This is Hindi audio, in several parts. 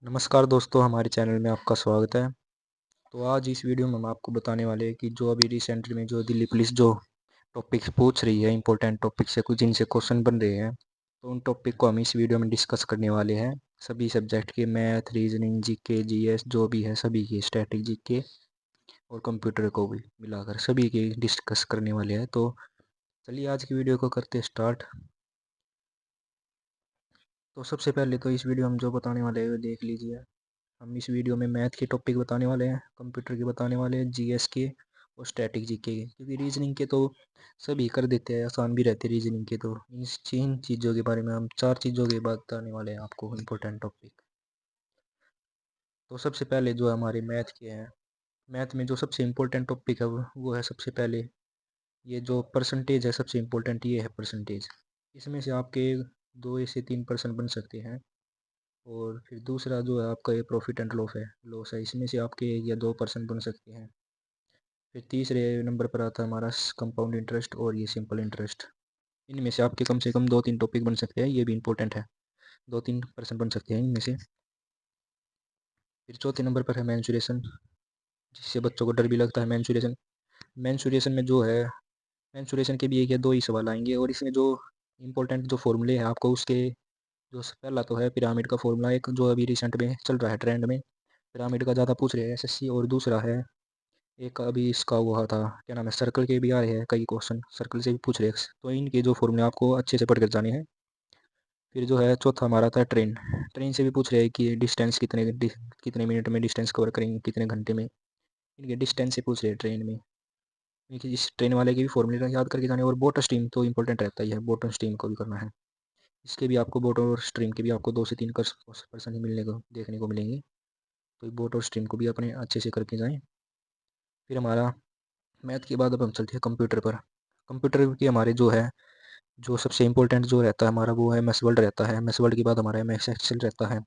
नमस्कार दोस्तों, हमारे चैनल में आपका स्वागत है। तो आज इस वीडियो में हम आपको बताने वाले हैं कि जो अभी रिसेंटली में जो दिल्ली पुलिस जो टॉपिक्स पूछ रही है, इंपॉर्टेंट टॉपिक से कुछ जिनसे क्वेश्चन बन रहे हैं, तो उन टॉपिक को हम इस वीडियो में डिस्कस करने वाले हैं। सभी सब्जेक्ट के मैथ, रीजनिंग, जीके, जीएस जो भी है सभी के, स्टैटिक जीके और कंप्यूटर को भी मिलाकर सभी के डिस्कस करने वाले हैं। तो चलिए आज की वीडियो को करते स्टार्ट। तो सबसे पहले तो इस वीडियो में जो बताने वाले हैं वो देख लीजिए। हम इस वीडियो में मैथ के टॉपिक बताने वाले हैं, कंप्यूटर के बताने वाले हैं, जीएस के और स्टैटिक जीके के, क्योंकि रीजनिंग के तो सभी कर देते हैं, आसान भी रहते हैं रीजनिंग के। तो इन चीज़ों के बारे में हम चार चीज़ों के बताने वाले हैं आपको, इम्पोर्टेंट टॉपिक। तो सबसे पहले जो हमारे मैथ के हैं, मैथ में जो सबसे इम्पोर्टेंट टॉपिक है वो है सबसे पहले ये जो परसेंटेज है। सबसे इम्पोर्टेंट ये है परसेंटेज। इसमें से आपके 2 से 3% बन सकते हैं। और फिर दूसरा जो है आपका ये प्रॉफिट एंड लॉस है, इसमें से आपके 1 या 2% बन सकते हैं। फिर तीसरे नंबर पर आता है हमारा कंपाउंड इंटरेस्ट और ये सिंपल इंटरेस्ट। इनमें से आपके कम से कम 2-3 टॉपिक बन सकते हैं, ये भी इंपॉर्टेंट है। 2-3% बन सकते हैं इनमें से। फिर चौथे नंबर पर है मैंसुरेशन, जिससे बच्चों को डर भी लगता है। मैंसुरेशन में जो है, मैंसुरेशन के भी 1 या 2 ही सवाल आएंगे। और इसमें जो इम्पोर्टेंट जो फॉर्मूले हैं आपको उसके, जो पहला तो है पिरामिड का फॉर्मूला, एक जो अभी रिसेंट में चल रहा है ट्रेंड में, पिरामिड का ज़्यादा पूछ रहे हैं एसएससी। और दूसरा है एक अभी इसका हुआ था, क्या नाम है, सर्कल के भी आ रहे हैं कई क्वेश्चन, सर्कल से भी पूछ रहे हैं। तो इनके जो फॉर्मूले आपको अच्छे से पढ़ कर जाने हैं। फिर जो है चौथा हमारा था ट्रेन। ट्रेन से भी पूछ रहे हैं कि डिस्टेंस कितने मिनट में डिस्टेंस कवर करेंगे, कितने घंटे में। इनके डिस्टेंस से पूछ रहे हैं ट्रेन में। इनकी इस ट्रेन वाले के भी फॉर्मूले याद करके जाने। और बोट स्ट्रीम तो इंपॉर्टेंट रहता ही है, बोट स्ट्रीम को भी करना है। इसके भी आपको, बोट और स्ट्रीम के भी आपको 2 से 3% ही मिलने को देखने को मिलेंगे। तो बोट और स्ट्रीम को भी अपने अच्छे से करके जाएँ। फिर हमारा मैथ के बाद अब हम चलते हैं कंप्यूटर पर। कंप्यूटर की हमारे जो है, जो सबसे इम्पोर्टेंट जो रहता है हमारा वो है एम एस वर्ड रहता है। एम एस वर्ड के बाद हमारा एम एस एक्सेल रहता है।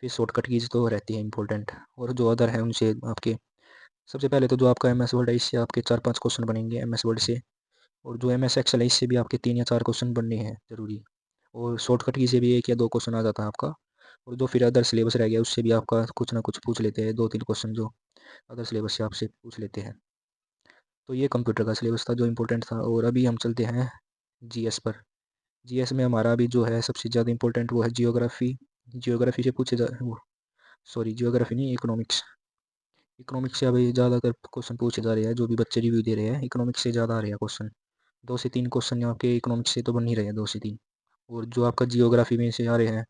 फिर शॉर्टकट कीज तो रहती है इंपॉर्टेंट। और जो अदर है उनसे आपके, सबसे पहले तो जो आपका एम एस वर्ड है इससे आपके 4-5 क्वेश्चन बनेंगे एम एस वर्ड से। और जो एम एस एक्सेल है इससे भी आपके 3 या 4 क्वेश्चन बनने हैं ज़रूरी। और शॉर्टकट की से भी 1 या 2 क्वेश्चन आ जाता है आपका। और जो फिर अदर सिलेबस रह गया उससे भी आपका कुछ ना कुछ पूछ लेते हैं, 2-3 क्वेश्चन जो अदर सिलेबस से आपसे पूछ लेते हैं। तो ये कंप्यूटर का सिलेबस था जो इम्पोर्टेंट था। और अभी हम चलते हैं जीएस पर। जीएस में हमारा अभी जो है सबसे ज़्यादा इम्पोर्टेंट वो है जियोग्राफी। जियोग्राफी से पूछे जा वो सॉरी, जियोग्राफी नहीं, इकोनॉमिक्स। इकोनॉमिक्स से अभी ज़्यादातर क्वेश्चन पूछे जा रहे हैं, जो भी बच्चे रिव्यू दे रहे हैं इकोनॉमिक्स से ज़्यादा आ रहे हैं क्वेश्चन। 2 से 3 क्वेश्चन आपके इकोनॉमिक्स से तो बन ही रहे हैं, 2 से 3। और जो आपका जियोग्राफी में से आ रहे हैं,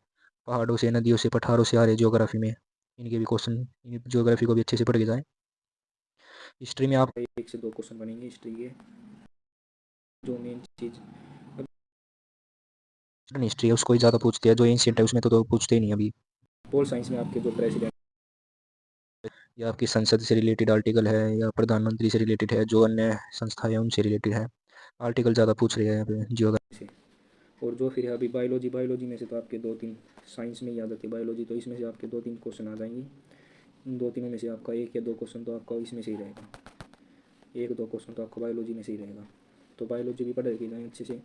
पहाड़ों से, नदियों से, पठारों से आ रहे हैं जियोग्राफी में, इनके भी क्वेश्चन, जियोग्राफी को भी अच्छे से पढ़ के जाएँ। हिस्ट्री में आप 1 से 2 क्वेश्चन बनेंगे हिस्ट्री के। जो मेन चीज़ हिस्ट्री है उसको ही ज़्यादा पूछते हैं, जो एंशियंट है उसमें तो पूछते ही नहीं अभी। पोल साइंस में आपके जो प्रेसिडेंट या आपकी संसद से रिलेटेड आर्टिकल है, या प्रधानमंत्री से रिलेटेड है, जो अन्य संस्था है उनसे रिलेटेड है, आर्टिकल ज़्यादा पूछ रहे हैं यहाँ पे जियोग्राफी से। और जो फिर है अभी बायोलॉजी में से तो आपके 2-3 साइंस में याद आती है बायोलॉजी, तो इसमें से आपके 2-3 क्वेश्चन आ जाएंगे। इन 2-3 में से आपका 1 या 2 क्वेश्चन तो आपका इसमें से ही रहेगा, 1-2 क्वेश्चन तो आपका बायोलॉजी में से ही रहेगा। तो बायोलॉजी भी पढ़ रखी जाए अच्छे से।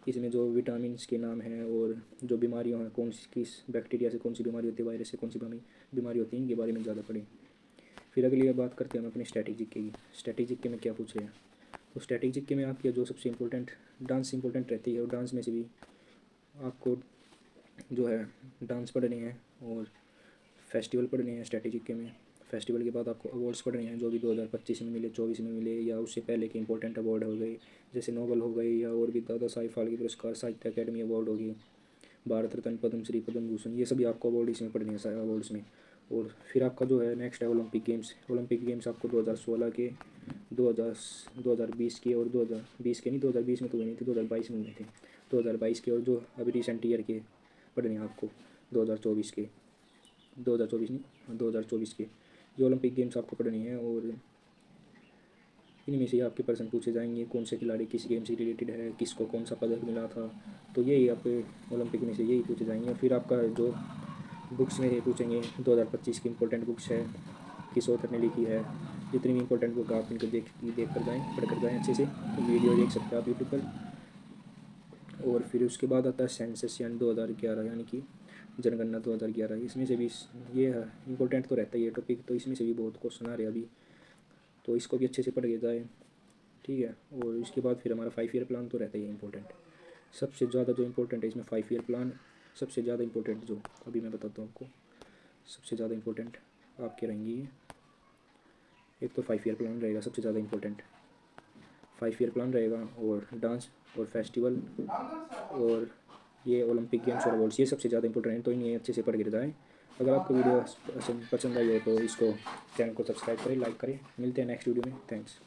इसमें जो विटामिन के नाम हैं और जो बीमारियाँ हैं, कौन सी किस बैक्टीरिया से कौन सी बीमारी होती है, वायरस से कौन सी बीमारी होती है, इनके बारे में ज़्यादा पढ़ें। फिर अगली बात करते हैं हम अपने स्ट्रैटेजिक के की। स्ट्रैटेजिक के में क्या पूछ रहे हैं, तो स्ट्रैटेजिक के में आपकी जो सबसे इम्पोर्टेंट डांस इंपॉर्टेंट रहती है। और डांस में से भी आपको जो है डांस पढ़ने हैं और फेस्टिवल पढ़ने हैं स्ट्रैटेजिक के में। फेस्टिवल के बाद आपको अवार्ड्स पढ़ने हैं, जो भी 2025 में मिले, 24 में मिले, या उससे पहले के इंपॉर्टेंट अवार्ड हो गए, जैसे नोबल हो गई, या और भी दादा साहिब फाल्के पुरस्कार, साहित्य अकेडमी अवार्ड हो गई, भारत रत्न, पद्मश्री, पद्म भूषण, ये सभी आपको अवार्ड इसमें पढ़ने हैं सारे अवार्ड्स में। और फिर आपका जो है नेक्स्ट है ओलंपिक गेम्स। ओलंपिक गेम्स आपको 2016 के, 2020 के, और 2020 के नहीं, 2020 में तो हुए नहीं थे, 2022 में हुए थे, 2022 के, और जो अभी रिसेंट ईयर के पढ़ने हैं आपको 2024 के, 2024 नहीं, हाँ 2024 के ये ओलंपिक गेम्स आपको पढ़ने हैं। और इनमें से आपके प्रश्न पूछे जाएंगे, कौन से खिलाड़ी किस गेम से रिलेटेड है, किसको कौन सा पदक मिला था, तो यही आपके ओलंपिक में से यही पूछे जाएंगे। फिर आपका जो बुक्स में ये पूछेंगे, 2025 की इंपॉर्टेंट बुक्स है, किस ऑथर ने लिखी है, जितनी भी इंपॉर्टेंट बुक आप इनको देख कर जाएँ, पढ़ कर जाएँ अच्छे से। तो वीडियो देख सकते हैं आप यूट्यूब पर। और फिर उसके बाद आता है सेंसस यानी 2011, यानी कि जनगणना 2011, इसमें से भी ये है इम्पोर्टेंट तो रहता है ये टॉपिक, तो इसमें से भी बहुत क्वेश्चन आ रहे हैं अभी, तो इसको भी अच्छे से पढ़ के जाए, ठीक है। और इसके बाद फिर हमारा 5 ईयर प्लान तो रहता ही है इंपॉर्टेंट, सबसे ज़्यादा जो इंपॉर्टेंट है इसमें 5 ईयर प्लान सबसे ज़्यादा इंपॉर्टेंट, जो अभी मैं बताता हूँ आपको सबसे ज़्यादा इंपॉर्टेंट आपके रहेंगी ये। एक तो 5 ईयर प्लान रहेगा सबसे ज़्यादा इंपॉर्टेंट, 5 ईयर प्लान रहेगा, और डांस और फेस्टिवल और ये ओलंपिक गेम्स और अवार्ड्स, ये सबसे ज़्यादा इंपॉर्टेंट है, तो इन्हें अच्छे से पढ़ के जाएँ। अगर आपको वीडियो पसंद आई हो तो इसको चैनल को सब्सक्राइब करें, लाइक करें। मिलते हैं नेक्स्ट वीडियो में, थैंक्स।